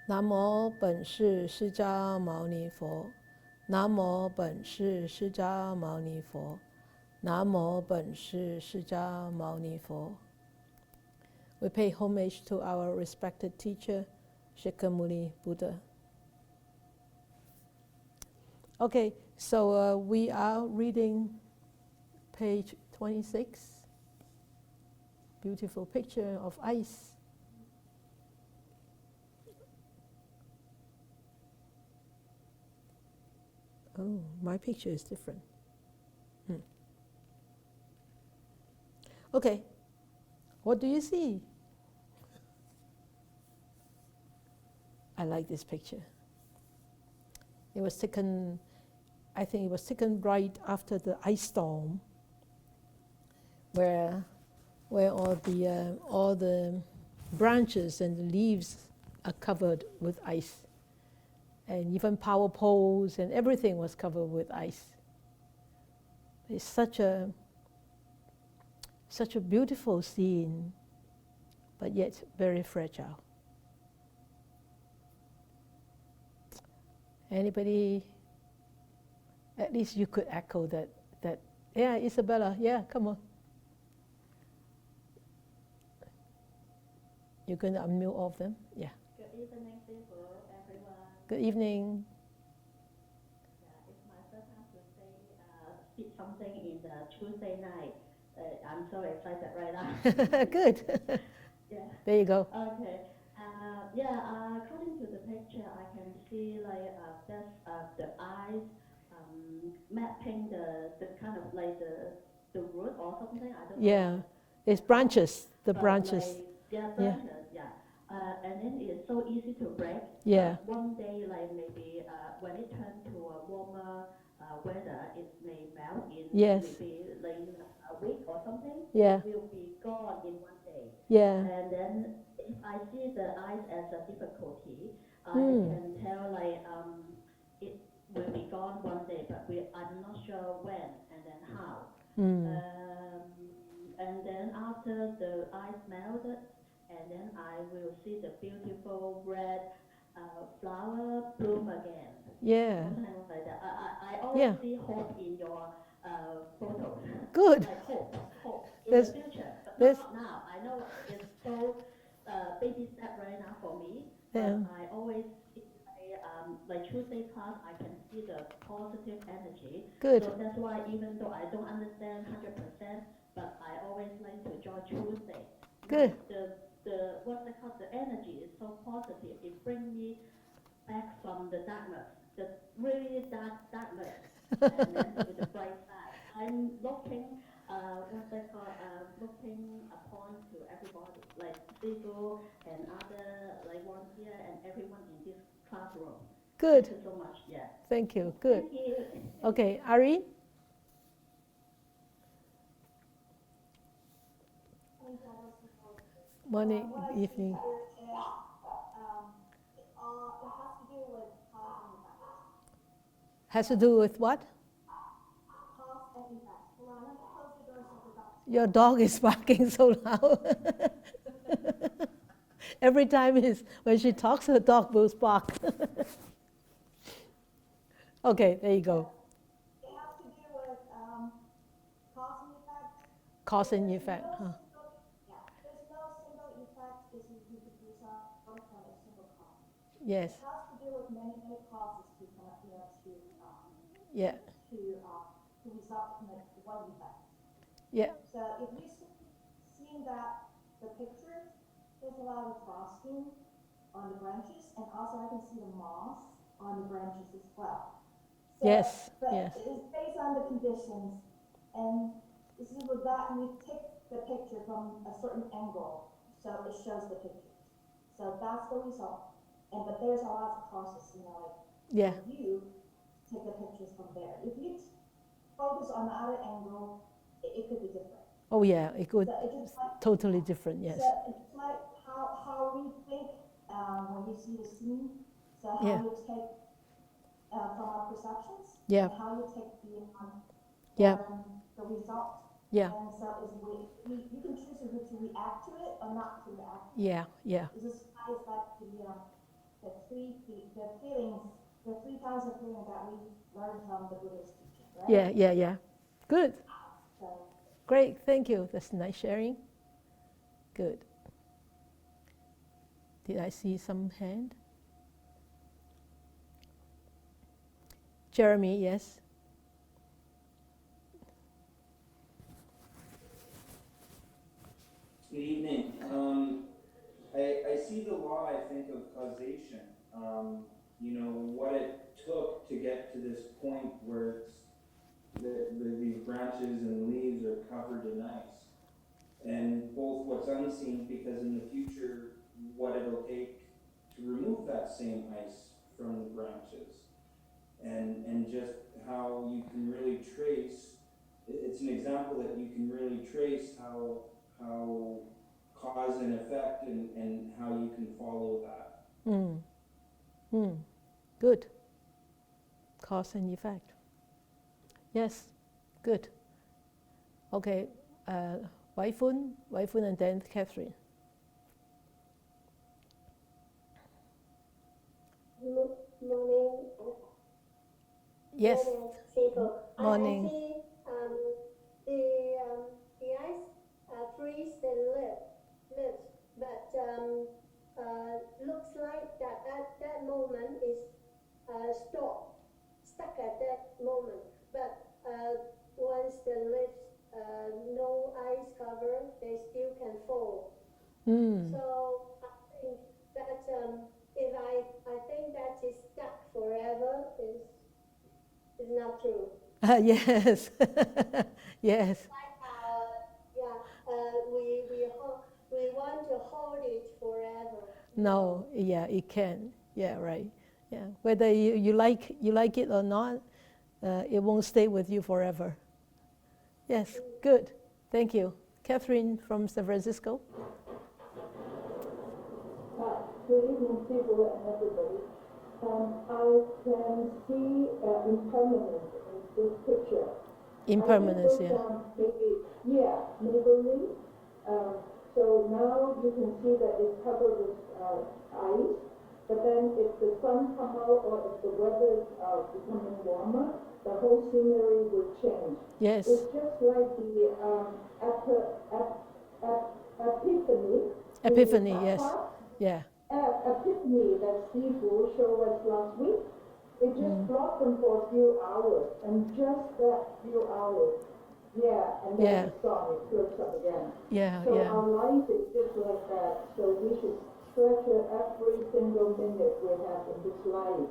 南无本师释迦牟尼佛，南无本师释迦牟尼佛，南无本师释迦牟尼佛。We pay homage to our respected teacher, Shakyamuni Buddha. Okay, so we are reading page 26. Beautiful picture of ice. Oh, my picture is different. Okay, what do you see? I like this picture. It was taken, I think it was taken right after the ice storm, where all the branches and the leaves are covered with ice. And even power poles and everything was covered with ice. It's such a beautiful scene, but yet very fragile. Anybody? At least you could echo that. Yeah, Isabella. Yeah, come on. You're going to unmute all of them. Yeah. Good evening, everyone. Good evening. Yeah, it's my first time to speak something in the Tuesday night. I'm so excited right now. Good. Yeah. There you go. Okay. According to the picture, I can see there's the eyes mapping the kind of like the root or something. I don't know. Yeah, it's branches. The branches. Branches. Yeah. And then it's so easy to break. Yeah. One day, maybe when it turns to a warmer weather, it may melt in maybe like a week or something. Yeah. It will be gone in one day. Yeah. And then if I see the ice as a difficulty, I can tell it will be gone one day, but I'm not sure when and then how. And then after the ice melted, and then I will see the beautiful red flower bloom again. Yeah. Something like that. I always see hope in your photos. Good. Like hope in the future, but not now. I know it's so baby step right now for me. Yeah. But I always see like Tuesday class, I can see the positive energy. Good. So that's why even though I don't understand 100%, but I always like to join Tuesday. Good. The what's it called? The energy is so positive. It brings me back from the darkness, the really darkness, and then to the bright side. I'm looking, looking upon to everybody, like Sifu and other volunteer and everyone in this classroom. Good. Thank you so much. Yeah. Thank you. Good. Thank you. Okay, Ari. Morning, evening. Has to do with what? Your dog is barking so loud. Every time when she talks, her dog will bark. Okay, there you go. It has to do with cause and effect. Cause and effect. There's no single effect. Is you could do something from a single cause. Yes. It has to do with many causes to come up, to result in one effect. Yeah. So if you see that the picture, there's a lot of frosting on the branches, and also I can see the moss on the branches as well. So, Yes. But yes. it's based on the conditions, and this is with that, and you take the picture from a certain angle, so it shows the picture. So that's the result. But there's a lot of process, Yeah. you take the pictures from there. If you focus on the other angle, it could be different. Oh yeah, it could. So it's Totally different. Yes. So it's like how we think when you see the scene. So how you take from our perceptions. Yeah. And how you take the result. Yeah. And so you can choose to react to it or not to react. Yeah. Yeah. It's just how is that the picture. kinds of feeling that we learn from the Buddhist teaching, right? Yeah, yeah, yeah. Good. So, Great. Thank you. That's nice sharing. Good. Did I see some hand? Jeremy, yes. Good evening. I see the law, I think, of causation. What it took to get to this point where these branches and leaves are covered in ice. And both what's unseen, because in the future, what it'll take to remove that same ice from the branches. And just how you can really trace, it's an example that you can really trace how cause and effect and how you can follow that. Mm. Mm. Good. Cause and effect. Yes. Good. Okay. Wai Fun, and then Catherine. Morning. Yes. People. Morning. I see the ice freeze the lips, but looks like that at that moment is stuck at that moment. But once the lips no ice cover, they still can fall. Mm. So I think that if I think that is stuck forever is not true. Yes. Yes. Like we want to hold it forever. No. Yeah, it can. Yeah. Right. Yeah. Whether you like it or not, it won't stay with you forever. Yes. Good. Thank you, Catherine from San Francisco. Good evening, people and everybody. I can see impermanence in this picture. Impermanence. Yeah. Neighborly. So now you can see that it's covered with ice. But then if the sun comes out or if the weather is becoming warmer, the whole scenery will change. Yes. It's just like the epiphany. Epiphany. Yes. Yeah. Epiphany that Steve Wu showed us last week. It just blocked them for a few hours, and just that few hours, and then it's gone, it flips up again. Yeah. So Yeah. our life is just like that. So we should treasure every single minute we have in this life,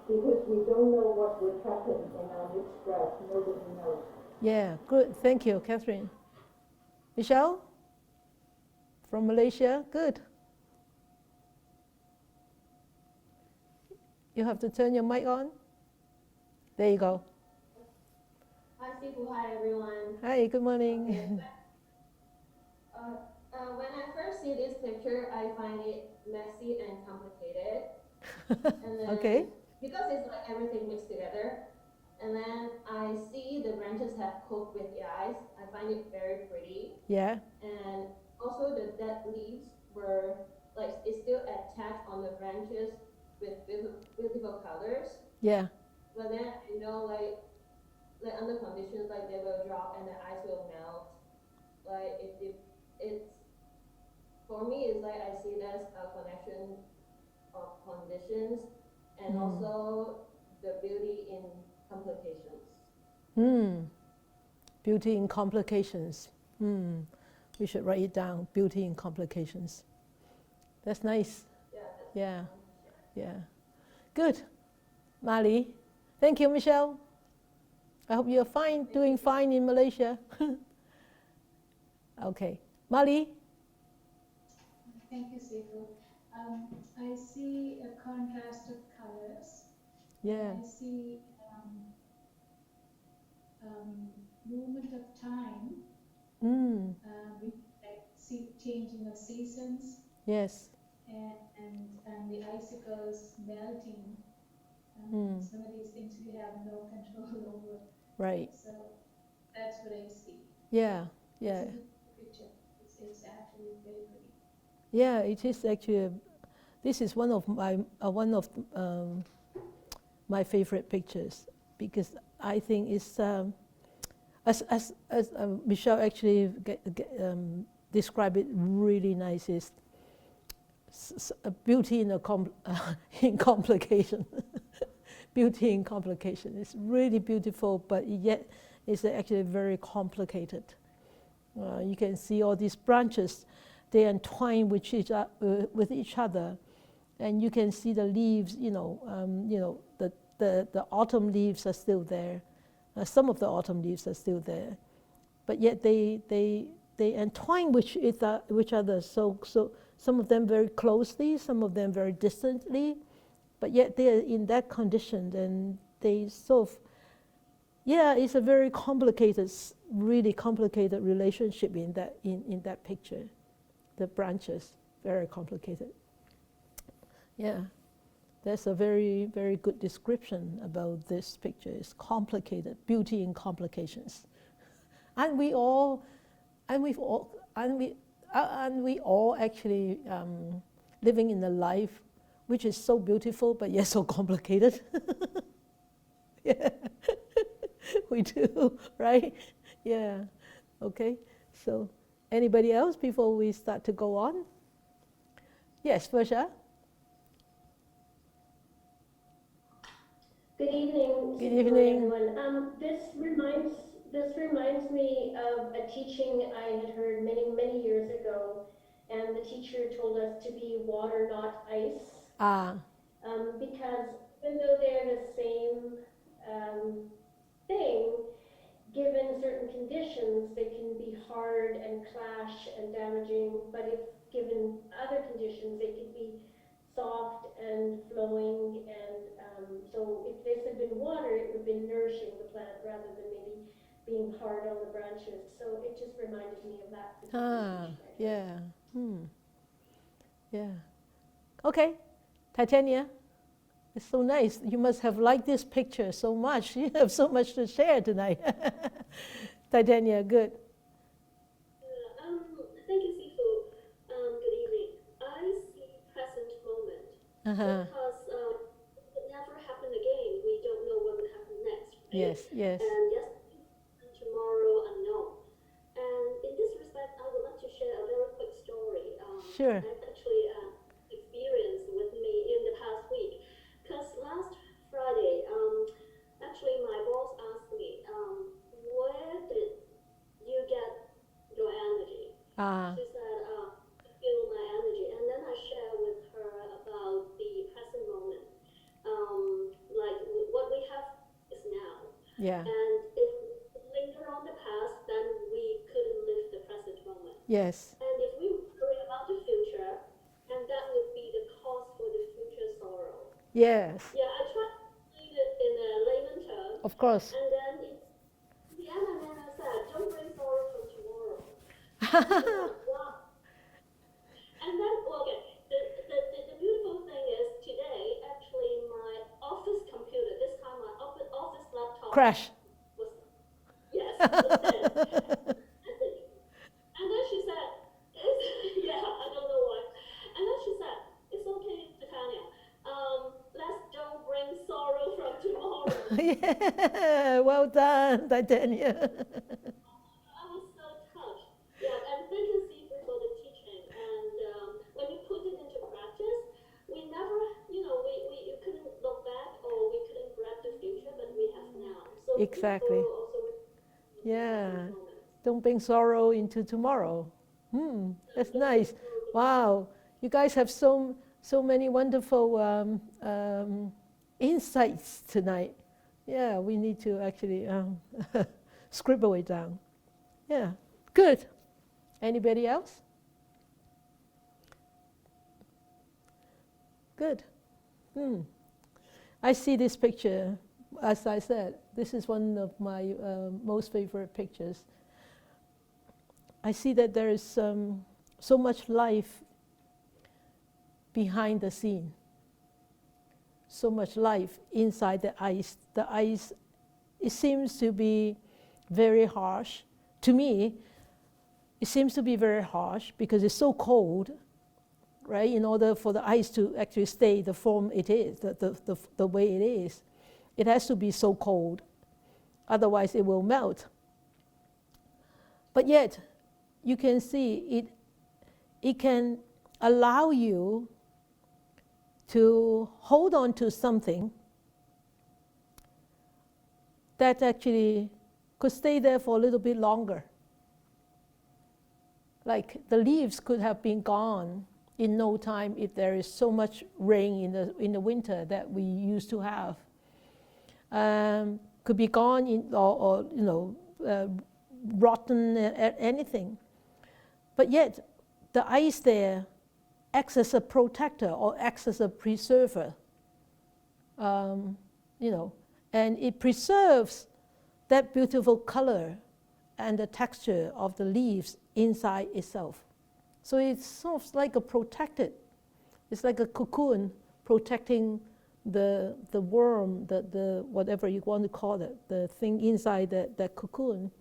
because we don't know what would happen in our next breath. Nobody knows. Yeah. Good. Thank you, Catherine. Michelle from Malaysia. Good. You have to turn your mic on. There you go. Hi, Sifu. Hi, everyone. Hi, good morning. When I first see this picture, I find it messy and complicated. And then, Okay. because it's like everything mixed together, and then I see the branches have cooked with the ice. I find it very pretty. Yeah. And also the dead leaves were like it's still attached on the branches with beautiful colors. Yeah. But then I know like under conditions like they will drop and the ice will melt. Like it's for me it's like I see that as a connection of conditions and also the beauty in complications. Beauty in complications. We should write it down. Beauty in complications. That's nice. Yeah. Yeah. Good. Mali. Thank you, Michelle. I hope you're fine, doing fine in Malaysia. Okay. Mali. Thank you, Sifu. I see a contrast of colors. Yeah. I see movement of time. We see changing of seasons. Yes. And the icicles melting. Some of these things we have no control over. Right. So that's what I see. Yeah. Yeah. This is a picture. It's actually very pretty. Yeah, it is actually. This is one of my favorite pictures, because I think it's, as Michelle actually described it really nice, is a beauty in, in complication. Beauty in complication. It's really beautiful, but yet it's actually very complicated. You can see all these branches, they entwine with each other, and you can see the leaves. The autumn leaves are still there. Some of the autumn leaves are still there, but yet they entwine with each other. So some of them very closely, some of them very distantly, but yet they are in that condition, and they sort of, it's a very complicated, really complicated relationship in that picture. The branches, very complicated. Yeah, that's a very, very good description about this picture. It's complicated, beauty in complications. And we all actually living in a life which is so beautiful but yet so complicated. Yeah, we do, right? Yeah. Okay. So, anybody else before we start to go on? Yes, Versha. Good evening. Good evening, everyone. This reminds me of a teaching I had heard many years ago, and the teacher told us to be water, not ice. Because even though they're the same thing, given certain conditions, they can be hard and clash and damaging. But if given other conditions, they could be soft and flowing, and so if this had been water, it would have been nourishing the plant rather than maybe being hard on the branches. So it just reminded me of that particular teaching. Yeah. Okay, Titania, it's so nice. You must have liked this picture so much. You have so much to share tonight. Titania, good. Thank you, Sifu. Good evening. I see present moment because it never happened again. We don't know what would happen next. Right? Yes. And yesterday and tomorrow unknown. And in this respect, I would like to share a very quick story. Sure. I've actually experienced with me in the past week. Because last Friday, actually my boss asked me, where did you get your energy? She said, I feel my energy. And then I share with her about the present moment. Like what we have is now. Yeah. And if we linger on the past, then we couldn't live the present moment. Yes. And if we worry about the future, and that would be the cause for the future sorrow. Yes. Yeah, I tried to explain it in a layman term. Of course. And then in the end, I said, don't bring sorrow from tomorrow. Wow. And then, okay, the beautiful thing is today, actually, my office computer, this time my office laptop Crash. was dead. And then she said, I don't know why. And then she said, it's okay, Titania. Let's don't bring sorrow from tomorrow. Yeah, well done, Titania. I was so touched. Yeah, and thank you, Stephen, for the teaching. And when you put it into practice, we never, you couldn't look back or we couldn't grab the future, but we have now. So Exactly. Yeah. Don't bring sorrow into tomorrow. That's nice. Wow, you guys have so many wonderful insights tonight. Yeah, we need to actually scribble it down. Yeah, good. Anybody else? Good. I see this picture. As I said, this is one of my most favorite pictures. I see that there is so much life behind the scene. So much life inside the ice. The ice, it seems to be very harsh. To me, it seems to be very harsh because it's so cold, right? In order for the ice to actually stay the form it is, the way it is. It has to be so cold, otherwise it will melt. But yet, you can see it can allow you to hold on to something that actually could stay there for a little bit longer. Like the leaves could have been gone in no time if there is so much rain in the winter that we used to have. Could be gone or rotten, anything. But yet the ice there acts as a protector or acts as a preserver. And it preserves that beautiful color and the texture of the leaves inside itself. So it's sort of like a protected, it's like a cocoon protecting the worm, the whatever you want to call it, the thing inside that cocoon.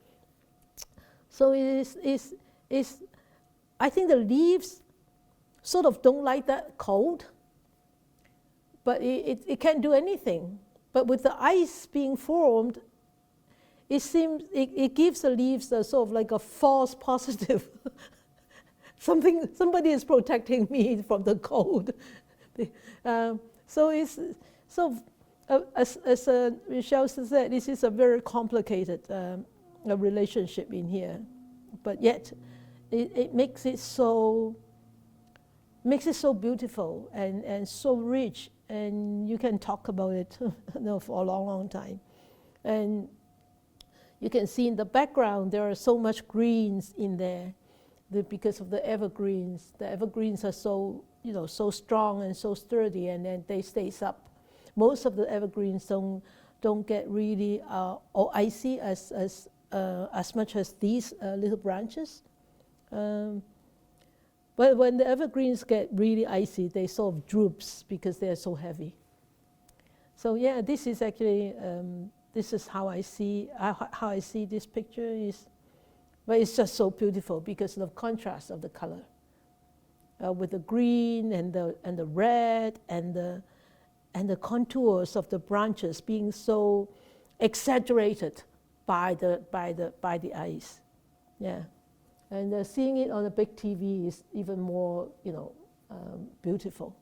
So I think the leaves sort of don't like that cold, but it can't do anything. But with the ice being formed, it seems it gives the leaves a sort of like a false positive. Somebody is protecting me from the cold. So it's so as Michelle said, this is a very complicated relationship in here, but yet it makes it so beautiful and so rich, and you can talk about it for a long time. And you can see in the background there are so much greens in there because of the evergreens. The evergreens are so strong and so sturdy, and then they stays up. Most of the evergreens don't get really or icy as much as these little branches. But when the evergreens get really icy, they sort of droops because they're so heavy. So yeah, this is actually this is how I see this picture but it's just so beautiful because of the contrast of the color with the green and the red and the contours of the branches being so exaggerated by the ice. Yeah. And seeing it on a big TV is even more, beautiful.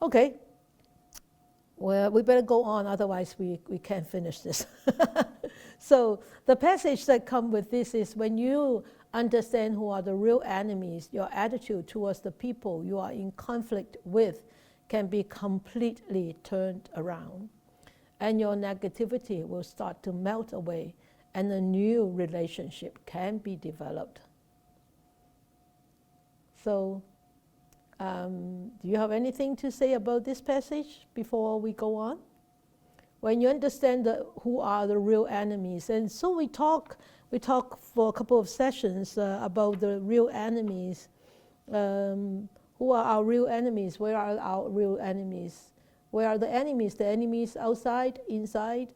Okay. Well, we better go on, otherwise we can't finish this. So the passage that comes with this is when you understand who are the real enemies, your attitude towards the people you are in conflict with can be completely turned around. And your negativity will start to melt away, and a new relationship can be developed. So, do you have anything to say about this passage before we go on? When you understand who are the real enemies, and so we talk for a couple of sessions about the real enemies. Who are our real enemies? Where are our real enemies? Where are the enemies? The enemies outside, inside?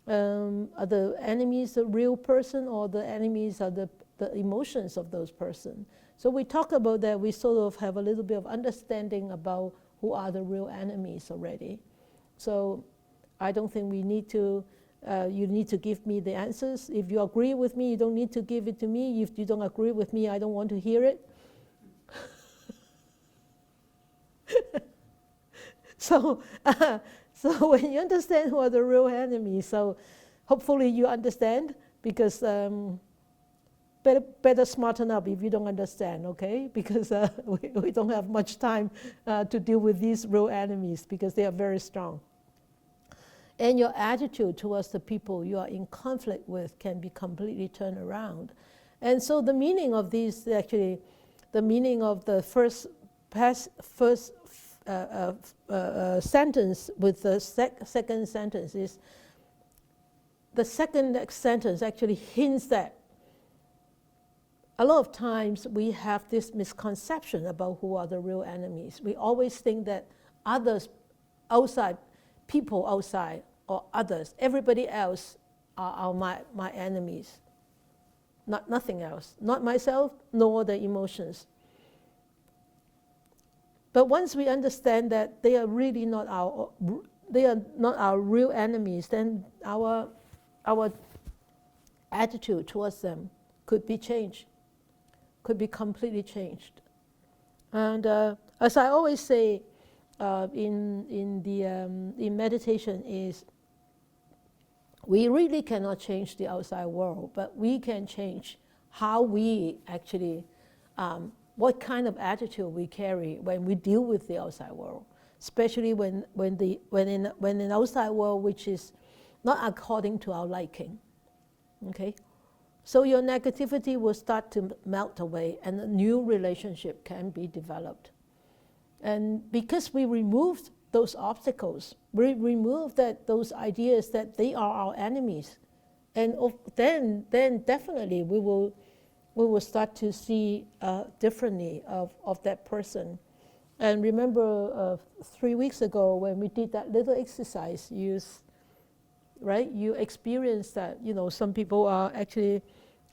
Are the enemies the real person, or the enemies are the emotions of those persons? So we talk about that. We sort of have a little bit of understanding about who are the real enemies already. So I don't think we need to, you need to give me the answers. If you agree with me, you don't need to give it to me. If you don't agree with me, I don't want to hear it. So when you understand who are the real enemies, so hopefully you understand, because better smarten up if you don't understand, okay? Because we don't have much time to deal with these real enemies because they are very strong. And your attitude towards the people you are in conflict with can be completely turned around. And so the meaning of these, actually, the meaning of the first sentence with the second sentence is, the second sentence actually hints that a lot of times we have this misconception about who are the real enemies. We always think that others outside, people outside, or others, everybody else are my enemies. Nothing else. Not myself, nor the emotions. But once we understand that they are really not not our real enemies, then our attitude towards them could be changed, could be completely changed. And as I always say in meditation is, we really cannot change the outside world, but we can change how we actually, what kind of attitude we carry when we deal with the outside world, especially when an outside world which is not according to our liking. Okay, so your negativity will start to melt away, and a new relationship can be developed. And because we removed those obstacles, we remove those ideas that they are our enemies, and then definitely we will start to see differently of that person. And remember 3 weeks ago when we did that little exercise, you experience that some people are actually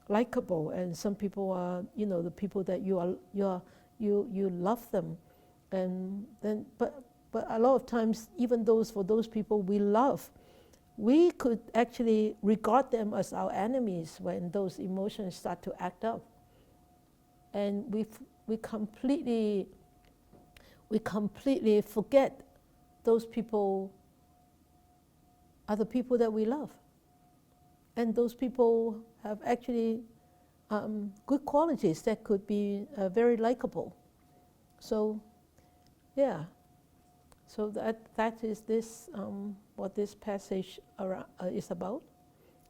likable, and some people are the people that you love them, and then but a lot of times, even for those people we love, we could actually regard them as our enemies when those emotions start to act up, and we completely forget those people are the people that we love, and those people have actually good qualities that could be very likable. So, yeah. So that is this what this passage is about.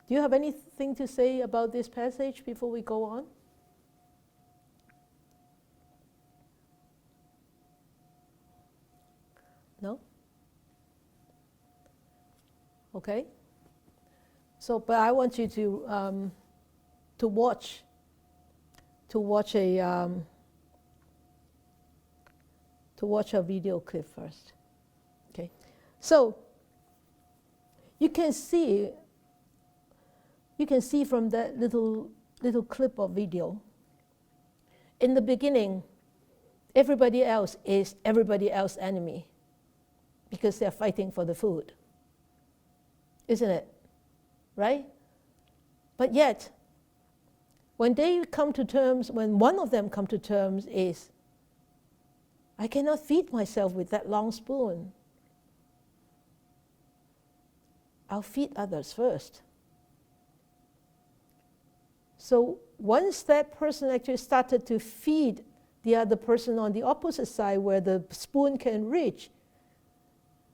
Do you have anything to say about this passage before we go on? No? Okay. So, but I want you to watch a video clip first. Okay. So you can see from that little clip of video. In the beginning, everybody else is everybody else's enemy because they're fighting for the food. Isn't it? Right? But yet, when one of them come to terms is, I cannot feed myself with that long spoon. I'll feed others first. So once that person actually started to feed the other person on the opposite side where the spoon can reach,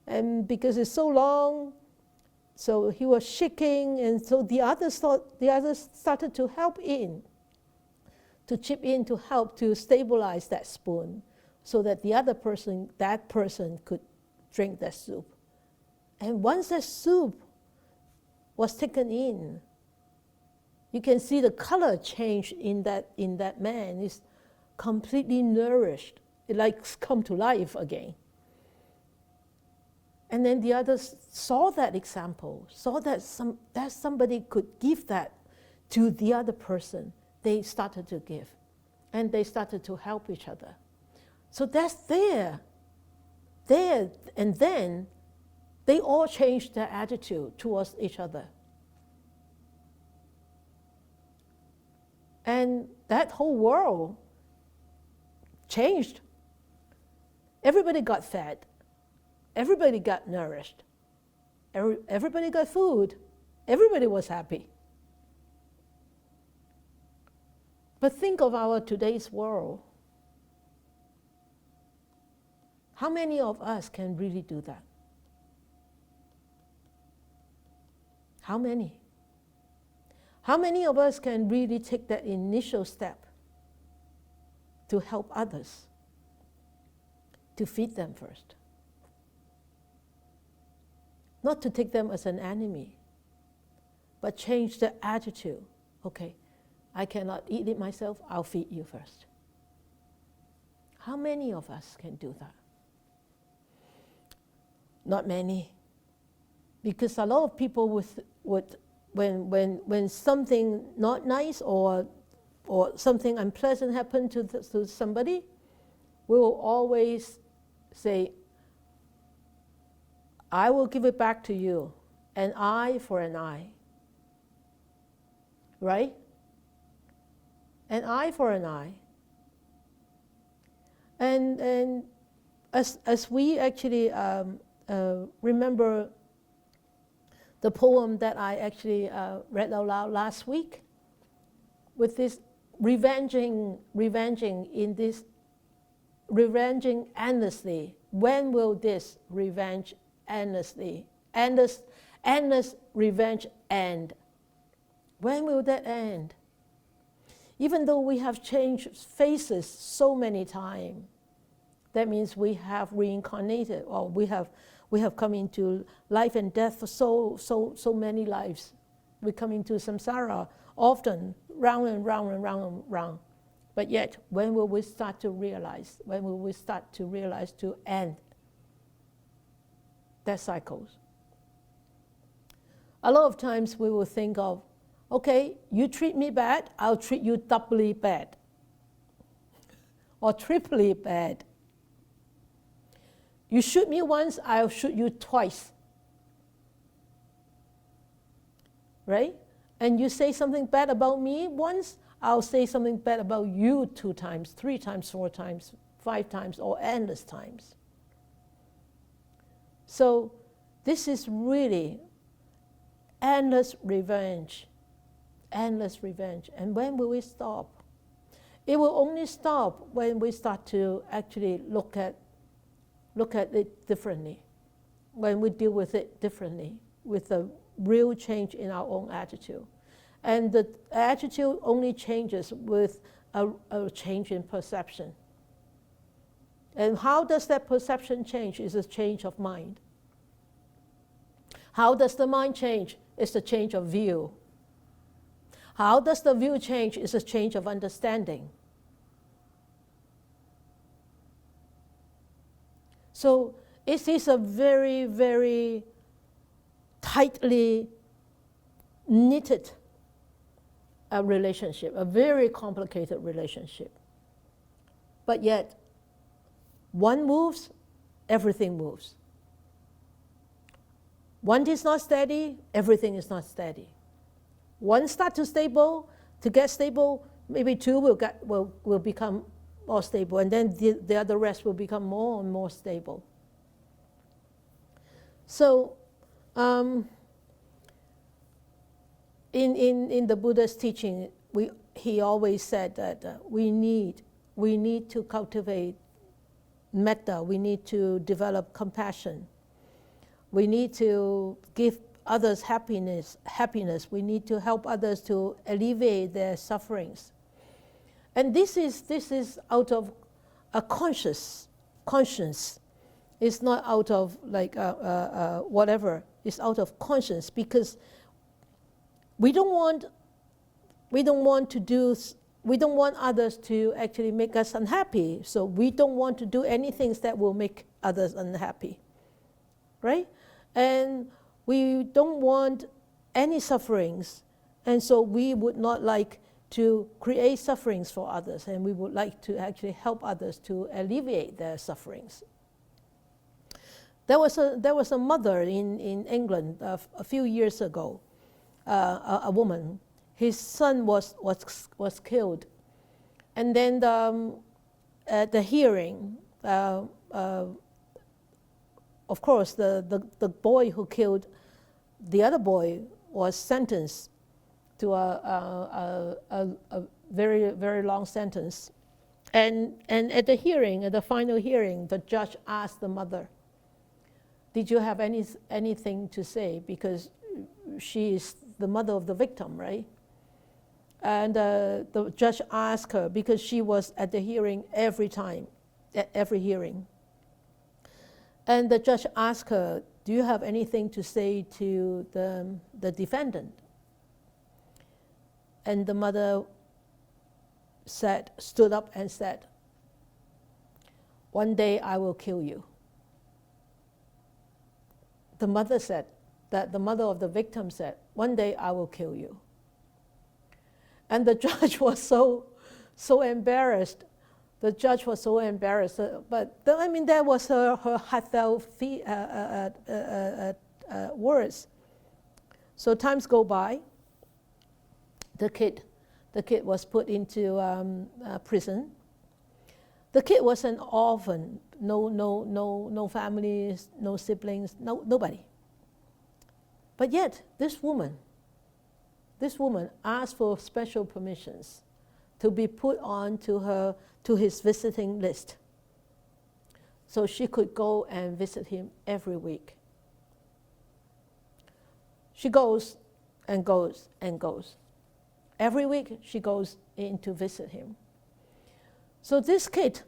and because it's so long, so he was shaking, and so the others started to chip in to help to stabilize that spoon, so that that person could drink that soup. And once that soup was taken in, you can see the color change in that man. It's completely nourished. It like come to life again. And then the others saw that example, saw that somebody could give that to the other person. They started to give, and they started to help each other. So that's there, and then they all changed their attitude towards each other. And that whole world changed. Everybody got fed. Everybody got nourished. Everybody got food. Everybody was happy. But think of our today's world. How many of us can really do that? How many? How many of us can really take that initial step to help others, to feed them first? Not to take them as an enemy, but change the attitude. Okay, I cannot eat it myself, I'll feed you first. How many of us can do that? Not many. Because a lot of people would when something not nice or something unpleasant happened to somebody, we will always say, I will give it back to you, an eye for an eye. Right? An eye for an eye. And as we actually remember the poem that I actually read out loud last week, with this revenging endlessly. When will this revenge endlessly, endless revenge end? When will that end? Even though we have changed faces so many times, that means we have reincarnated, or we have come into life and death for so many lives. We come into samsara often, round and round and round and round. But yet, when will we start to realize? When will we start to realize to end that cycles? A lot of times we will think of, okay, you treat me bad, I'll treat you doubly bad, or triply bad. You shoot me once, I'll shoot you twice. Right? And you say something bad about me once, I'll say something bad about you 2 times, 3 times, 4 times, 5 times, or endless times. So this is really endless revenge. Endless revenge. And when will we stop? It will only stop when we start to actually look at it differently, when we deal with it differently, with a real change in our own attitude. And the attitude only changes with a change in perception. And how does that perception change? Is a change of mind. How does the mind change? It's a change of view. How does the view change? It's a change of understanding. So it is a very, very tightly knitted relationship, a very complicated relationship. But yet, one moves, everything moves. One is not steady, everything is not steady. One starts to get stable, maybe 2 will become more stable, and then the other rest will become more and more stable. So, in the Buddha's teaching, he always said that we need to cultivate metta. We need to develop compassion. We need to give others happiness. We need to help others to alleviate their sufferings. And this is out of a conscience. It's not out of like whatever. It's out of conscience, because we don't want others to actually make us unhappy. So we don't want to do anything that will make others unhappy, right? And we don't want any sufferings, and so we would not like to create sufferings for others, and we would like to actually help others to alleviate their sufferings. There was a mother in England a few years ago, a woman. His son was killed, and then at the hearing, of course, the boy who killed the other boy was sentenced to a very, very long sentence. And at the hearing, at the final hearing, the judge asked the mother, did you have anything to say? Because she is the mother of the victim, right? And the judge asked her, because she was at the hearing every time, at every hearing. And the judge asked her, do you have anything to say to the defendant? And the mother stood up and said, one day I will kill you. The mother said, that the mother of the victim said, one day I will kill you. And the judge was so embarrassed The judge was so embarrassed, but that was her heartfelt words. So times go by. The kid was put into prison. The kid was an orphan, no families, no siblings, nobody. But yet, this woman asked for special permissions to be put on to his visiting list, so she could go and visit him every week. She goes and goes and goes. Every week she goes in to visit him. So this kid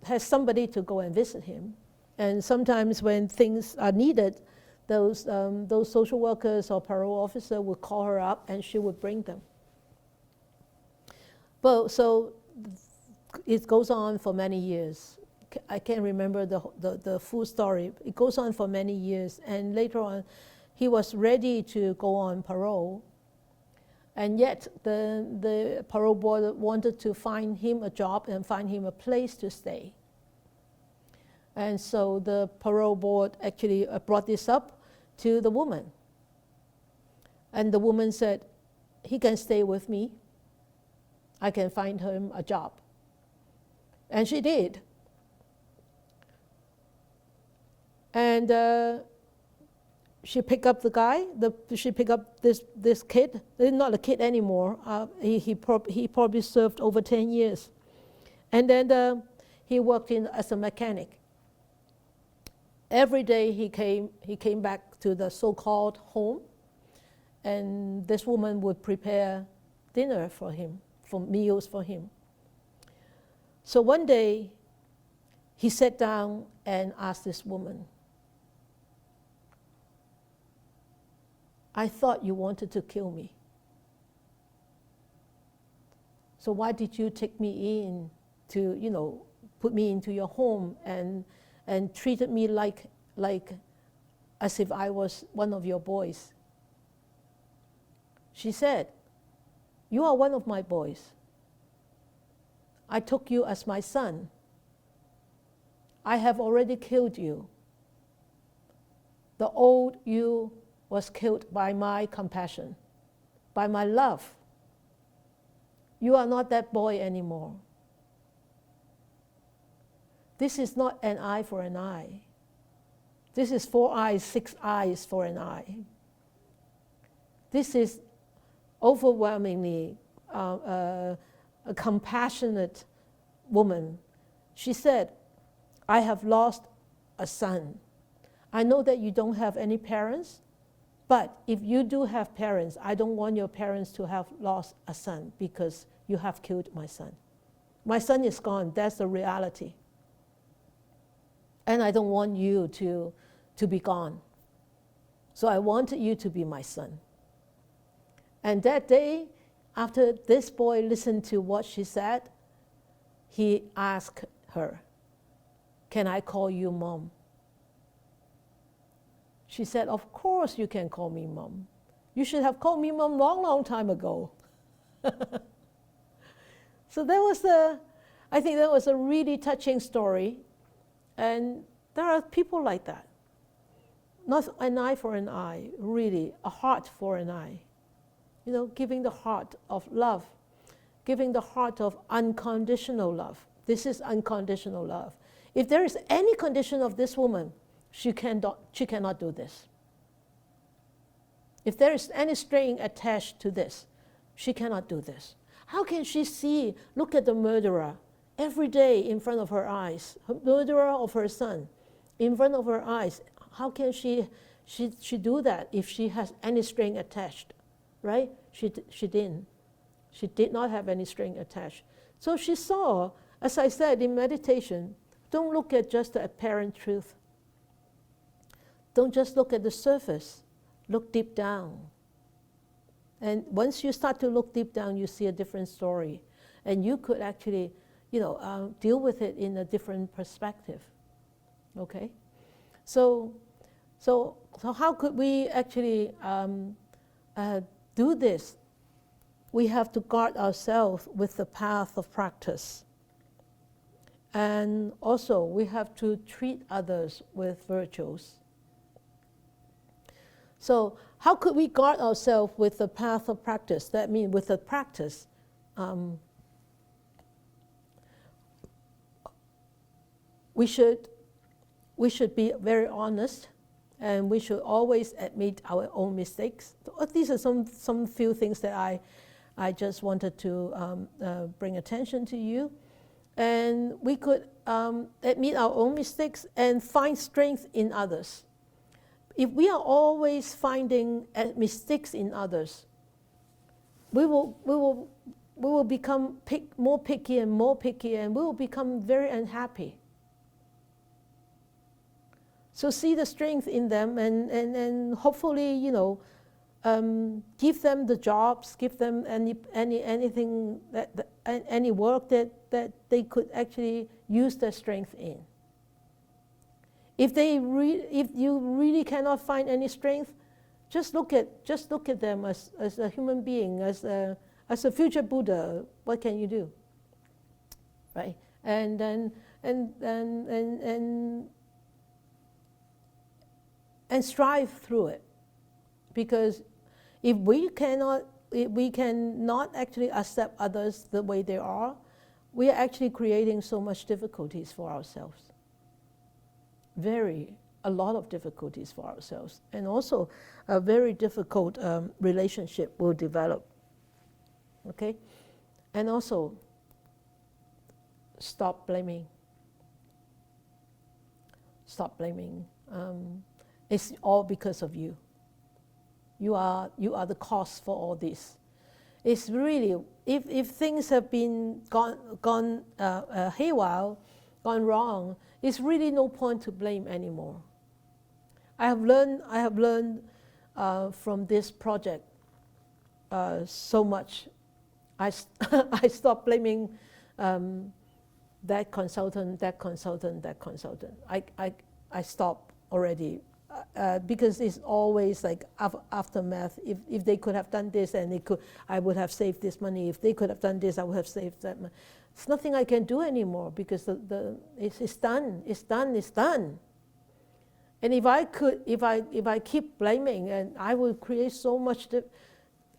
has somebody to go and visit him, and sometimes when things are needed, those social workers or parole officer would call her up and she would bring them. But so it goes on for many years. I can't remember the full story. It goes on for many years, and later on he was ready to go on parole, and yet the parole board wanted to find him a job and find him a place to stay. And so the parole board actually brought this up to the woman. And the woman said, he can stay with me. I can find him a job. And she did. And she picked up the guy, she picked up this kid. Not a kid anymore. He probably served over 10 years. And then he worked as a mechanic. Every day he came back to the so-called home, and this woman would prepare dinner for him, for meals for him. So one day he sat down and asked this woman, I thought you wanted to kill me. So why did you take me in to, put me into your home and treated me like as if I was one of your boys? She said, you are one of my boys. I took you as my son. I have already killed you. The old you was killed by my compassion, by my love. You are not that boy anymore. This is not an eye for an eye. This is 4 eyes, 6 eyes for an eye. This is overwhelmingly a compassionate woman. She said, I have lost a son. I know that you don't have any parents, but if you do have parents, I don't want your parents to have lost a son because you have killed my son. My son is gone, that's the reality. And I don't want you to be gone. So I wanted you to be my son. And that day, after this boy listened to what she said, he asked her, can I call you mom? She said, of course you can call me mom. You should have called me mom long time ago. So I think that was a really touching story. And there are people like that. Not an eye for an eye, really, a heart for an eye. Giving the heart of love, giving the heart of unconditional love. This is unconditional love. If there is any condition of this woman, she cannot do this. If there is any string attached to this, she cannot do this. How can she look at the murderer every day in front of her eyes, the murderer of her son, in front of her eyes? How can she do that if she has any string attached, right? She didn't. She did not have any string attached. So she saw, as I said in meditation, don't look at just the apparent truth. Don't just look at the surface. Look deep down. And once you start to look deep down, you see a different story. And you could actually, deal with it in a different perspective. Okay? So how could we actually do this? We have to guard ourselves with the path of practice. And also, we have to treat others with virtues. So, how could we guard ourselves with the path of practice? That means with the practice, we should be very honest, and we should always admit our own mistakes. These are some few things that I just wanted to bring attention to you. And we could admit our own mistakes and find strength in others. If we are always finding mistakes in others, we will become more picky, and we will become very unhappy. So see the strength in them, and hopefully, give them the jobs, give them anything any work that they could actually use their strength in. If you really cannot find any strength, just look at them as a human being, as a future Buddha. What can you do, right? And strive through it, because if we cannot actually accept others the way they are, we are actually creating so much difficulties for ourselves. A lot of difficulties for ourselves, and also a very difficult relationship will develop. Okay, and also stop blaming. Stop blaming. It's all because of you. You are the cause for all this. It's really, if things have been gone haywire, gone wrong, it's really no point to blame anymore. I have learned from this project so much. I stopped blaming that consultant. I stopped already. Because it's always like aftermath. If they could have done this, and I would have saved this money. If they could have done this, I would have saved that money. It's nothing I can do anymore, because it's done. It's done. And if I keep blaming, and I will create so much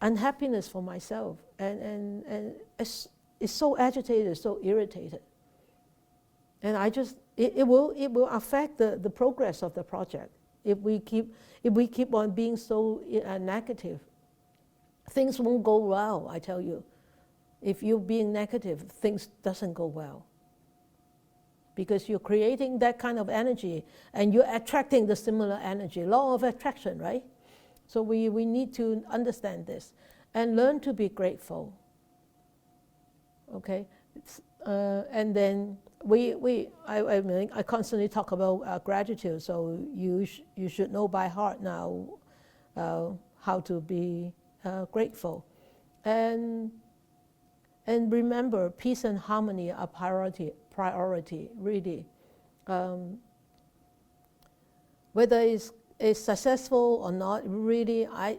unhappiness for myself, and it's so agitated, so irritated. And it will affect the progress of the project. If we keep on being so negative, things won't go well, I tell you. If you're being negative, things doesn't go well. Because you're creating that kind of energy, and you're attracting the similar energy, law of attraction, right? So we need to understand this and learn to be grateful. Okay? And then I constantly talk about gratitude, so you should know by heart now how to be grateful. And remember, peace and harmony are priority, really. Whether it's successful or not, really, a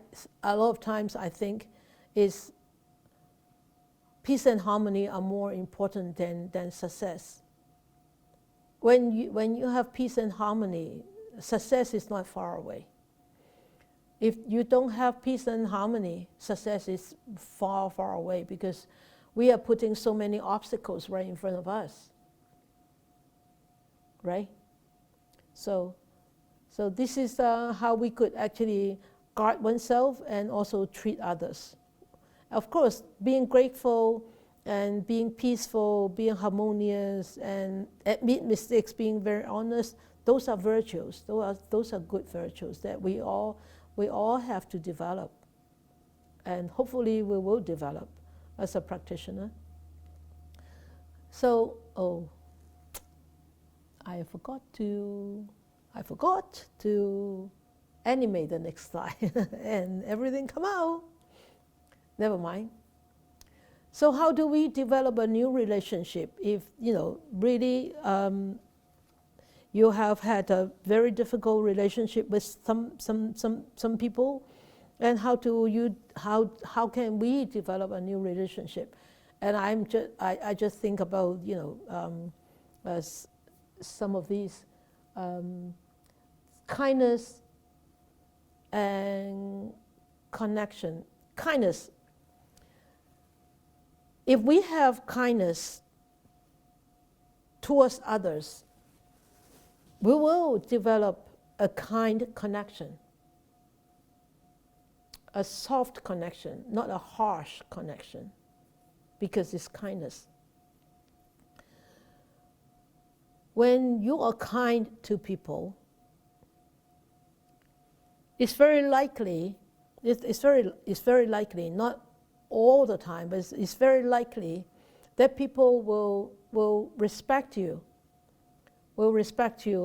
lot of times I think is peace and harmony are more important than success. When you have peace and harmony, success is not far away. If you don't have peace and harmony, success is far, far away, because we are putting so many obstacles right in front of us. Right? So this is how we could actually guard oneself and also treat others. Of course, being grateful and being peaceful, being harmonious, and admit mistakes, being very honest, those are virtues. Those are good virtues that we all have to develop. And hopefully we will develop as a practitioner. So, I forgot to animate the next slide and everything come out. Never mind. So how do we develop a new relationship if, really you have had a very difficult relationship with some people, and how can we develop a new relationship? And I just think about some of these kindness and connection. Kindness. If we have kindness towards others, we will develop a kind connection, a soft connection, not a harsh connection, because it's kindness. When you are kind to people, it's very likely, it's very likely, not all the time, but it's very likely that people will respect you,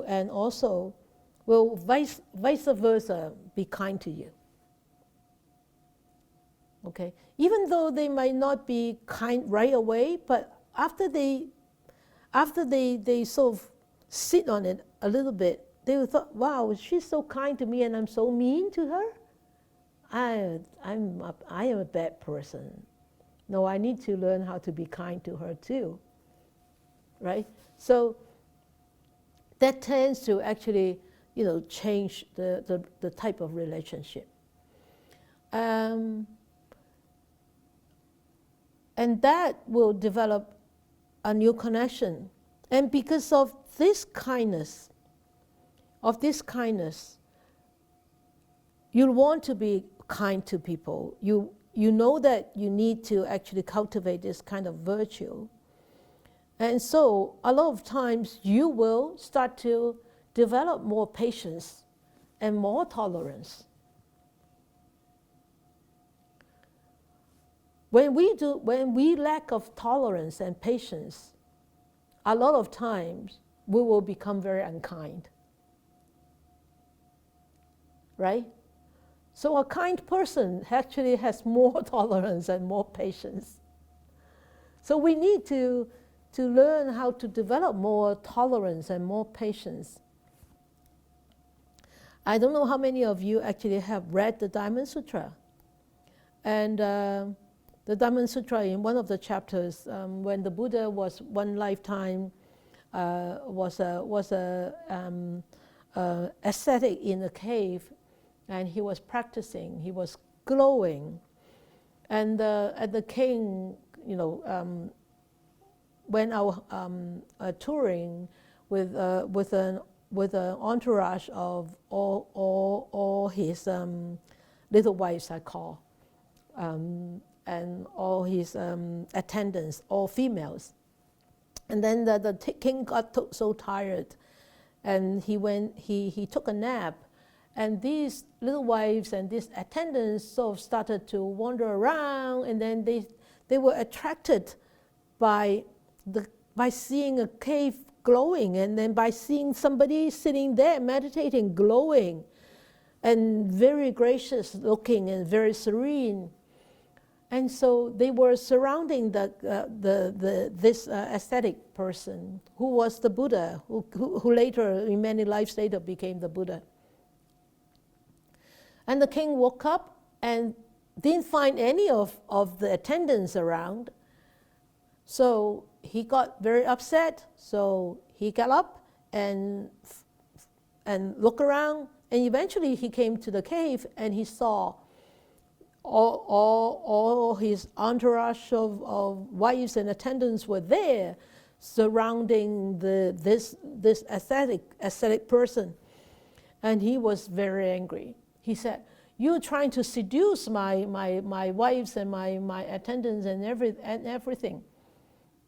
and also will vice versa be kind to you. Okay, even though they might not be kind right away, but after they sort of sit on it a little bit, they will thought, wow, she's so kind to me and I'm so mean to her. I am a bad person. No, I need to learn how to be kind to her too. Right? So that tends to actually, change the type of relationship. And that will develop a new connection. And because of this kindness, you'll want to be kind to people. You know that you need to actually cultivate this kind of virtue. And so a lot of times you will start to develop more patience and more tolerance. When we lack of tolerance and patience, a lot of times we will become very unkind. Right? So a kind person actually has more tolerance and more patience. So we need to learn how to develop more tolerance and more patience. I don't know how many of you actually have read the Dhamma Sutra. And the Dhamma Sutra, in one of the chapters, when the Buddha was one lifetime, was a ascetic in a cave, and he was practicing, he was glowing. And the king, went out touring with an entourage of all his little wives, I call, and all his attendants, all females. And then the king got so tired, and he took a nap. And these little wives and these attendants sort of started to wander around, and then they were attracted by seeing a cave glowing, and then by seeing somebody sitting there meditating, glowing, and very gracious looking and very serene. And so they were surrounding this ascetic person who was the Buddha, who later, in many lives later, became the Buddha. And the king woke up and didn't find any of the attendants around. So he got very upset. So he got up and looked around. And eventually he came to the cave and he saw all his entourage of wives and attendants were there, surrounding this ascetic person. And he was very angry. He said, "You're trying to seduce my wives and my attendants and everything."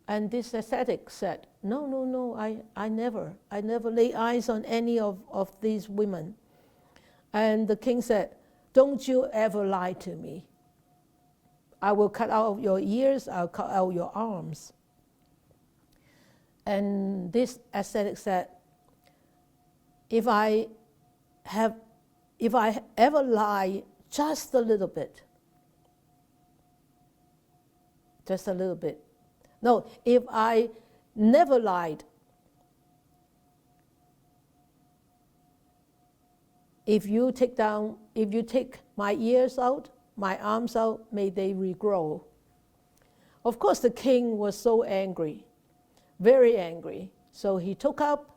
And this ascetic said, No, I never lay eyes on any of these women. And the king said, "Don't you ever lie to me. I will cut out your ears, I'll cut out your arms." And this ascetic said, if I ever lie just a little bit, no, if I never lied, if you take my ears out, my arms out, may they regrow. Of course, the king was so angry, very angry. So he took up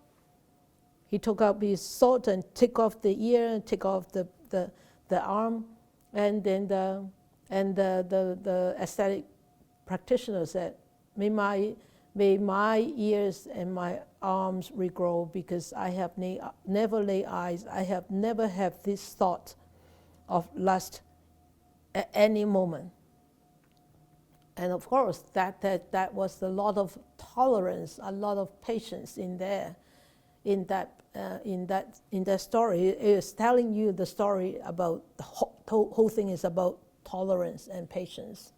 his sword and take off the ear and take off the arm, and then the aesthetic practitioner said, may my ears and my arms regrow, because I have never laid eyes, I have never had this thought of lust at any moment. And of course, that was a lot of tolerance, a lot of patience in there, in that story. It is telling you the story about the whole thing is about tolerance and patience.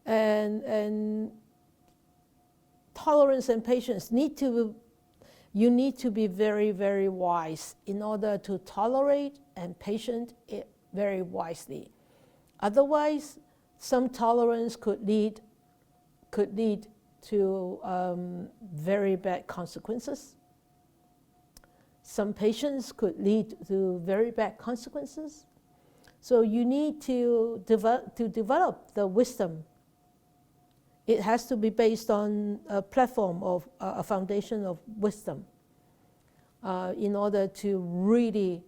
And tolerance and patience you need to be very, very wise in order to tolerate and patient it very wisely. Otherwise, some tolerance could lead to very bad consequences. Some patience could lead to very bad consequences. So you need to develop the wisdom. It has to be based on a platform of a foundation of wisdom in order to really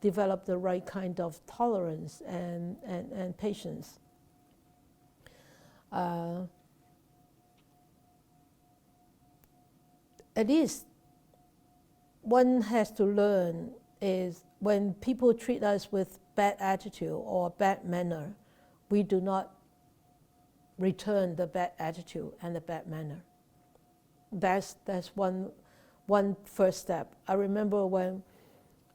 develop the right kind of tolerance and patience. At least one has to learn is when people treat us with bad attitude or bad manner, we do not return the bad attitude and the bad manner. That's one first step. I remember when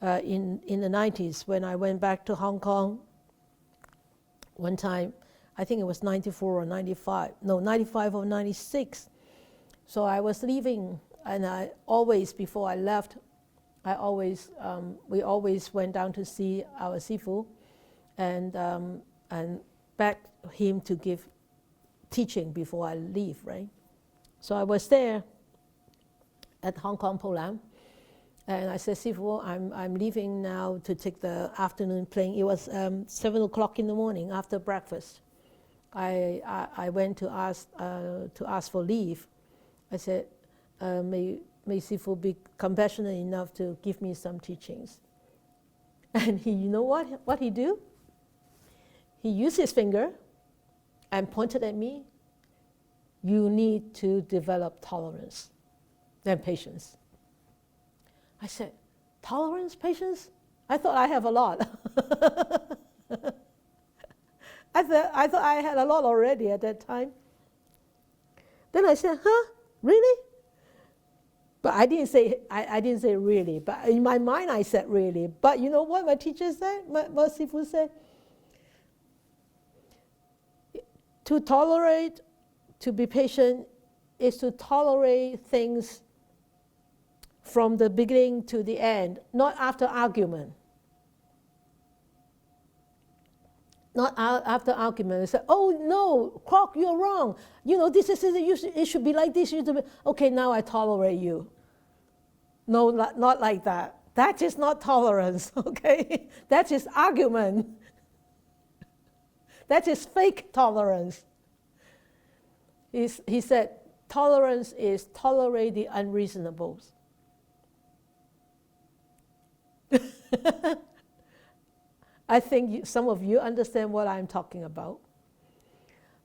in the 90s, when I went back to Hong Kong one time, I think it was 94 or 95, no, 95 or 96. So I was leaving, and before I left, we always went down to see our Sifu and begged him to give teaching before I leave, right? So I was there at Hong Kong Po Lam, and I said, Sifu, I'm leaving now to take the afternoon plane. It was 7 o'clock in the morning after breakfast. I went to ask for leave. I said, may Sifu be compassionate enough to give me some teachings. And you know what he do? He used his finger and pointed at me. You need to develop tolerance and patience. I said, tolerance, patience? I thought I have a lot. I thought I had a lot already at that time. Then I said, huh? Really? But I didn't say really. But in my mind, I said really. But you know what my teacher said? My Sifu said, to tolerate, to be patient, is to tolerate things from the beginning to the end, not after argument. Not after argument. They say, oh no, Croc, you're wrong. You know, this is it should be like this. Okay, now I tolerate you. No, not like that. That is not tolerance, okay? That is argument. That is fake tolerance. He said, tolerance is tolerate the unreasonables. I think some of you understand what I'm talking about.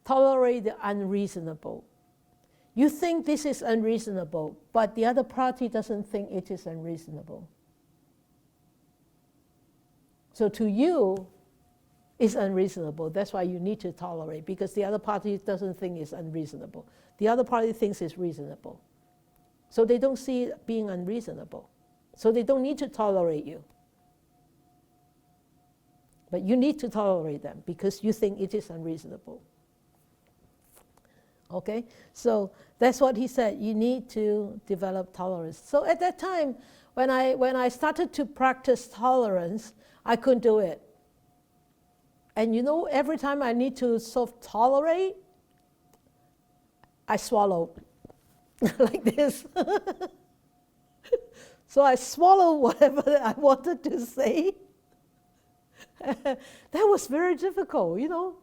Tolerate the unreasonable. You think this is unreasonable, but the other party doesn't think it is unreasonable. So to you, it's unreasonable. That's why you need to tolerate, because the other party doesn't think it's unreasonable. The other party thinks it's reasonable. So they don't see it being unreasonable. So they don't need to tolerate you. But you need to tolerate them because you think it is unreasonable. Okay? So that's what he said. You need to develop tolerance. So at that time, when I started to practice tolerance, I couldn't do it. And you know, every time I need to sort of tolerate, I swallow like this. So I swallow whatever I wanted to say. That was very difficult, you know.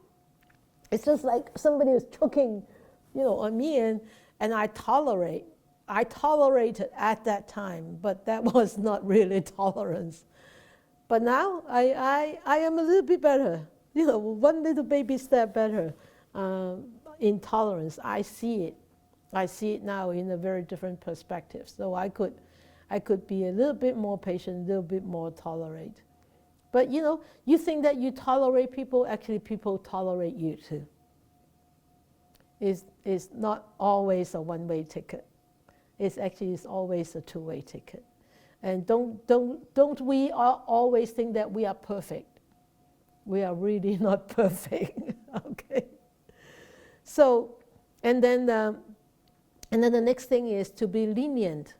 It's just like somebody is choking, you know, on me, and I tolerate. I tolerated at that time, but that was not really tolerance. But now I am a little bit better, one little baby step better in tolerance. I see it. I see it now in a very different perspective. So I could be a little bit more patient, a little bit more tolerate. But you think that you tolerate people, actually people tolerate you too. It's not always a one-way ticket. It's always a two-way ticket. And don't we always think that we are perfect? We are really not perfect. Okay. So, and then the next thing is to be lenient.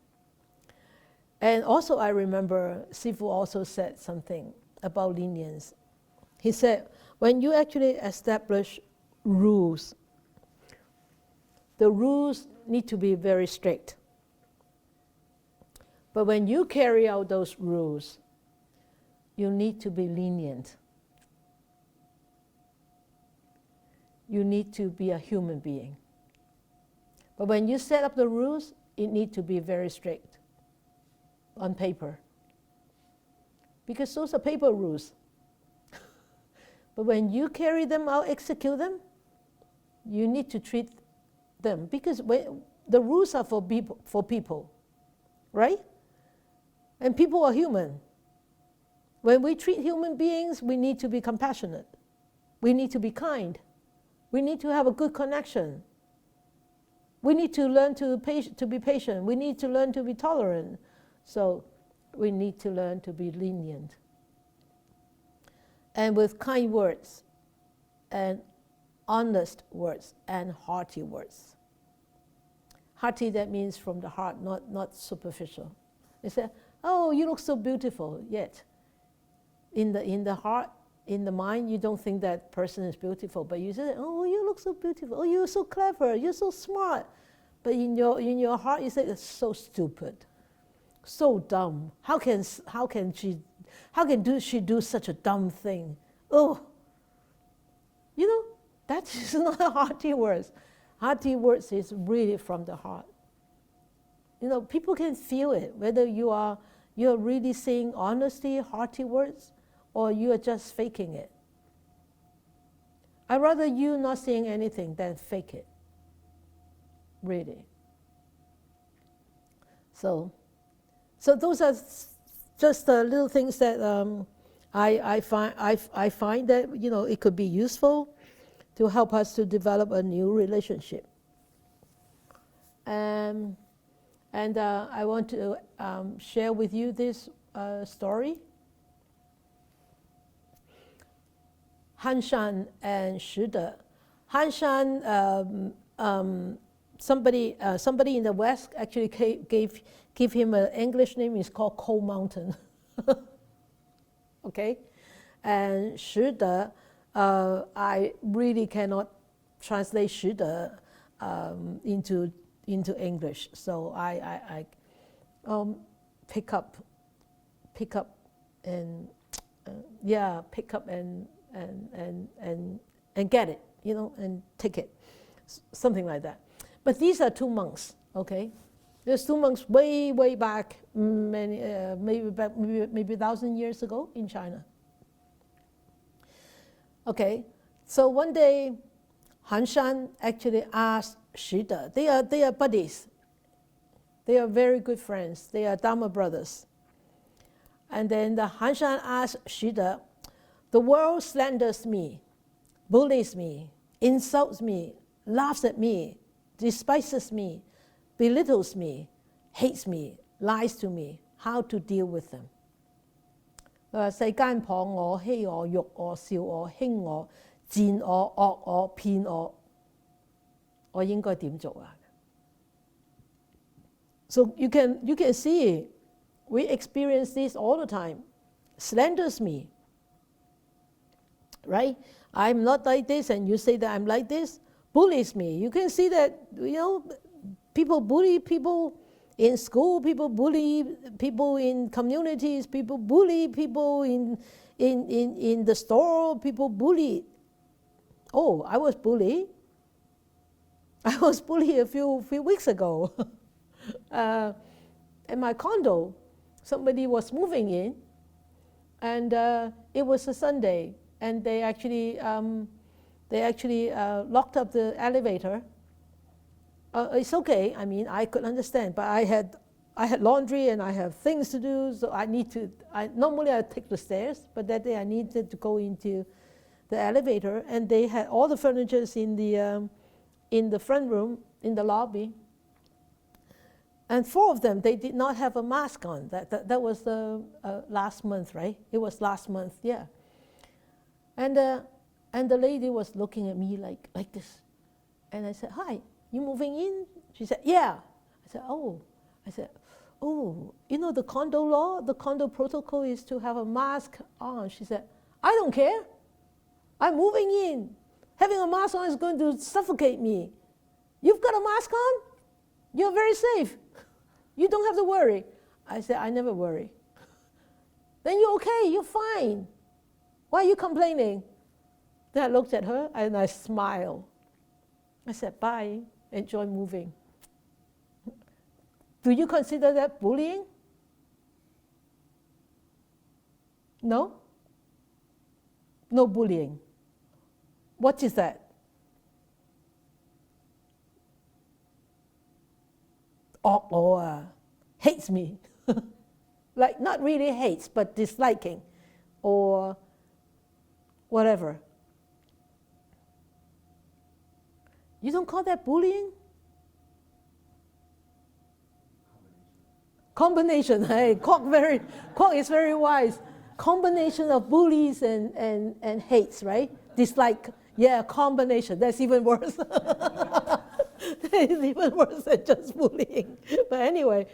And also I remember Sifu also said something about lenience. He said, when you actually establish rules, the rules need to be very strict. But when you carry out those rules, you need to be lenient. You need to be a human being. But when you set up the rules, it needs to be very strict on paper. Because those are paper rules. But when you carry them out, execute them, you need to treat them. Because the rules are for people, right? And people are human. When we treat human beings, we need to be compassionate. We need to be kind. We need to have a good connection. We need to learn to be patient. We need to learn to be tolerant. So we need to learn to be lenient. And with kind words, and honest words, and hearty words. Hearty, that means from the heart, not superficial. They say, oh, you look so beautiful, yet in the heart, in the mind, you don't think that person is beautiful, but you say, oh, you look so beautiful, oh, you're so clever, you're so smart. But in your heart, you say, it's so stupid, so dumb. How can she do such a dumb thing? Oh, that is not hearty words. Hearty words is really from the heart. People can feel it, whether you're really saying honesty, hearty words, or you are just faking it. I'd rather you not saying anything than fake it. Really. So those are just little things that I find that it could be useful to help us to develop a new relationship. And I want to share with you this story. Han Shan and Shi De. Han Shan, somebody in the West actually gave him an English name. It's called Coal Mountain. Okay, and Shi De, I really cannot translate Shi De into English, so I pick up and get it, and take it, something like that. But these are two monks, okay? There's two monks way back, maybe 1,000 years ago in China. Okay, so one day, Han Shan actually asked Shi De. They are buddies. They are very good friends. They are Dhamma brothers. And then the Han Shan asked Shi De, the world slanders me, bullies me, insults me, laughs at me, despises me, belittles me, hates me, lies to me. How to deal with them? 世間謗我、欺我、辱我、笑我、輕我、賤我、惡我、騙我，我應該點做啊？ So you can see, we experience this all the time. Slanders me, right? I'm not like this, and you say that I'm like this. Bullies me. You can see that people bully people in school, people bully people in communities, people bully people in the store, people bully. Oh, I was bullied. I was bullied a few weeks ago. in my condo, somebody was moving in, and it was a Sunday, and they actually locked up the elevator. It's okay. I mean, I could understand, but I had laundry and I have things to do, so normally I take the stairs, but that day I needed to go into the elevator, and they had all the furniture in the front room, in the lobby, and 4 of them, they did not have a mask on. That was the last month, right? It was last month, yeah. And the lady was looking at me like this, and I said, "Hi, you moving in?" She said, "Yeah." I said, "Oh." I said, "Oh, you know the condo law, the condo protocol is to have a mask on." She said, "I don't care. I'm moving in. Having a mask on is going to suffocate me. You've got a mask on? You're very safe. You don't have to worry." I said, "I never worry." "Then you're okay, you're fine. Why are you complaining?" Then I looked at her and I smiled. I said, "Bye, enjoy moving." Do you consider that bullying? No? No bullying. What is that? Or hates me. Like, not really hates, but disliking, or whatever. You don't call that bullying? Combination. Hey, Kwok is very wise. Combination of bullies and hates, right? Dislike. Yeah, combination. That's even worse. It's even worse than just bullying. But anyway,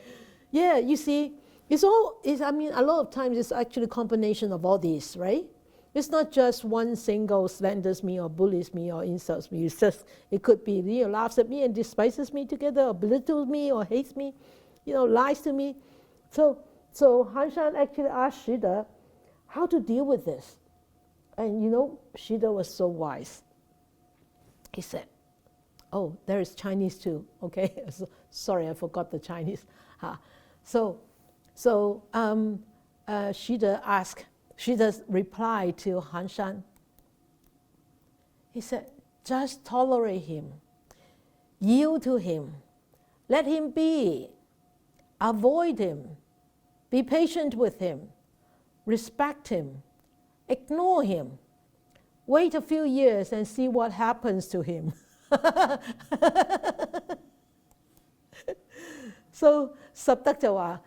yeah, you see, a lot of times it's actually a combination of all these, right? It's not just one single slanders me or bullies me or insults me. It could be, laughs at me and despises me together, or belittles me or hates me, lies to me. So Han Shan actually asked Shida how to deal with this. And Shida was so wise. He said, "Oh, there is Chinese too, okay?" Sorry, I forgot the Chinese. Shida's reply to Han Shan. He said, "Just tolerate him, yield to him, let him be, avoid him, be patient with him, respect him, ignore him, wait a few years and see what happens to him." So 十德就話，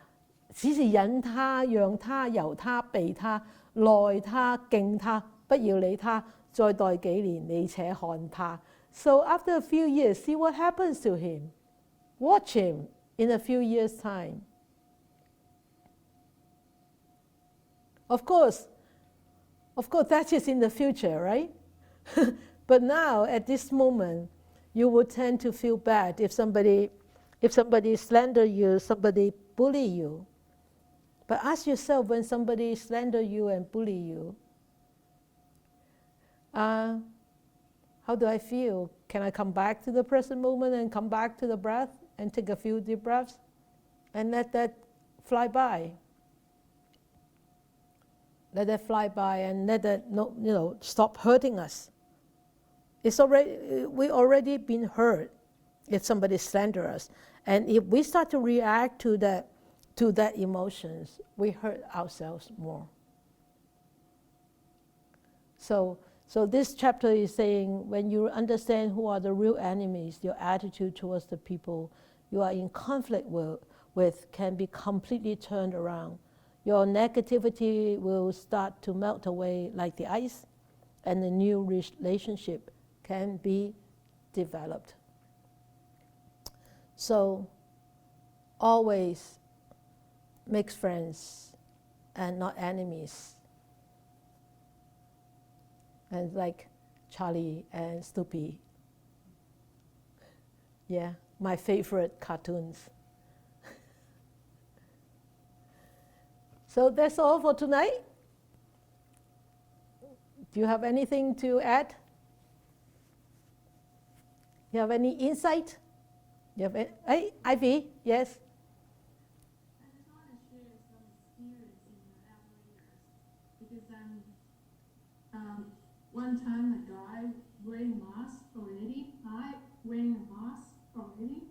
只是忍他、讓他、由他、避他、耐他、敬他，不要理他，再待幾年，你且看他。So after a few years, see what happens to him. Watch him in a few years' time. Of course, that is in the future, right? But now, at this moment, you would tend to feel bad if somebody slander you, somebody bully you. But ask yourself, when somebody slander you and bully you, how do I feel? Can I come back to the present moment and come back to the breath and take a few deep breaths and let that fly by? Let that fly by and let that stop hurting us. We already been hurt if somebody slander us, and if we start to react to that emotions, we hurt ourselves more. So this chapter is saying, when you understand who are the real enemies, your attitude towards the people you are in conflict with can be completely turned around. Your negativity will start to melt away like the ice, and a new relationship can be developed. So always make friends and not enemies. And like Charlie and Snoopy. Yeah, my favorite cartoons. So that's all for tonight. Do you have anything to add? You have any insight? You have hey, Ivy, yes. I just want to share some experience in the elevators because one time a guy wearing mask already, I wearing a mask already,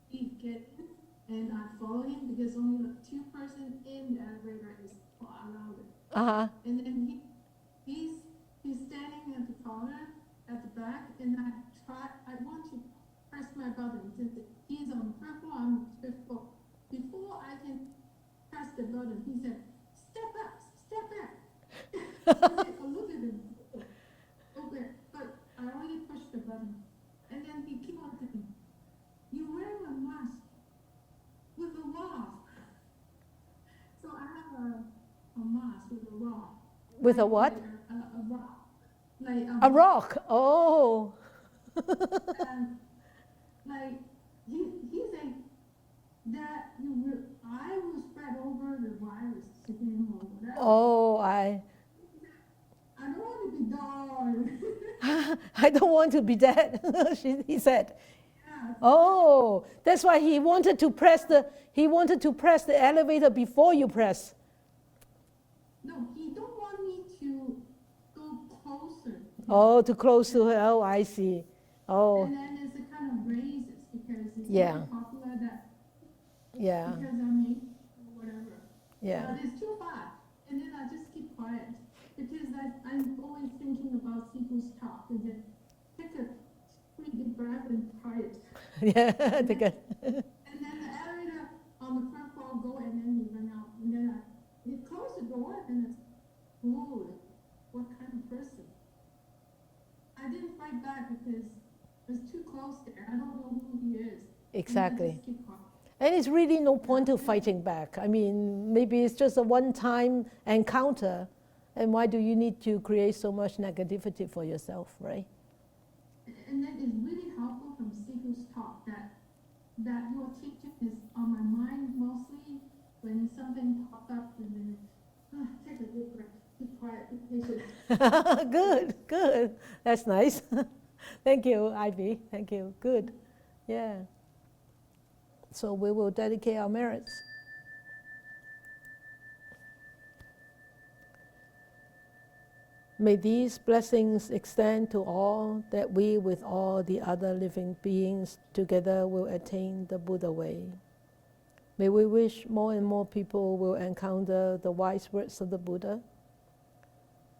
he get in and I follow him because only 2 person in the elevator is allowed. Uh-huh. And then he's standing at the corner at the back, and I want to press my button since he's on the 3rd floor, I'm on the 5th floor. Before I can press the button, he said, "Step back, step back." I said, "Oh, look at him." Okay, but I already pushed the button, and then he keep on saying, "You're wearing a mask with a rock." So I have a mask with a rock. With a what? A rock. Like A rock. Oh. And like he said that I will spread over the virus to him or whatever. Oh, I don't want to be dog. I don't want to be dead, he said. Yeah. Oh, that's why he wanted to press the elevator before you press. No, he don't want me to go closer. Oh, too close to her. Oh, I see. Oh, And then it's a kind of racist because it's Yeah. very popular that yeah, because I'm me or whatever. yeah. But it's too far. And then I just keep quiet because I'm always thinking about people's talk and then take a 3 deep breath and quiet. Yeah, because And then the elevator on the 3rd floor go and then he went out. And then he closed the door and it's, whoa, what kind of person? I didn't fight back because it's too close there. I don't know who he is. Exactly. And I just keep quiet. And it's really no point to fighting back. I mean, maybe it's just a one-time encounter, and why do you need to create so much negativity for yourself, right? And then it's really helpful from Siku's talk that your teaching is on my mind mostly when something popped up and then take a deep breath, keep quiet, be patient. Good, good. That's nice. Thank you, Ivy. Thank you. Good. Yeah. So we will dedicate our merits. May these blessings extend to all, that we with all the other living beings together will attain the Buddha way. May we wish more and more people will encounter the wise words of the Buddha,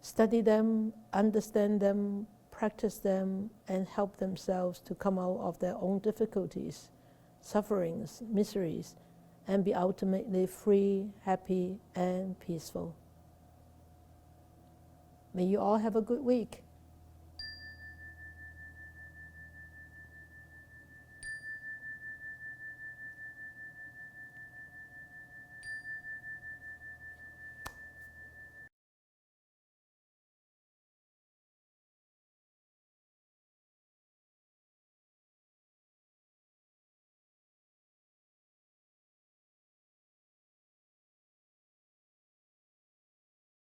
study them, understand them, practice them, and help themselves to come out of their own difficulties, sufferings, miseries, and be ultimately free, happy, and peaceful. May you all have a good week.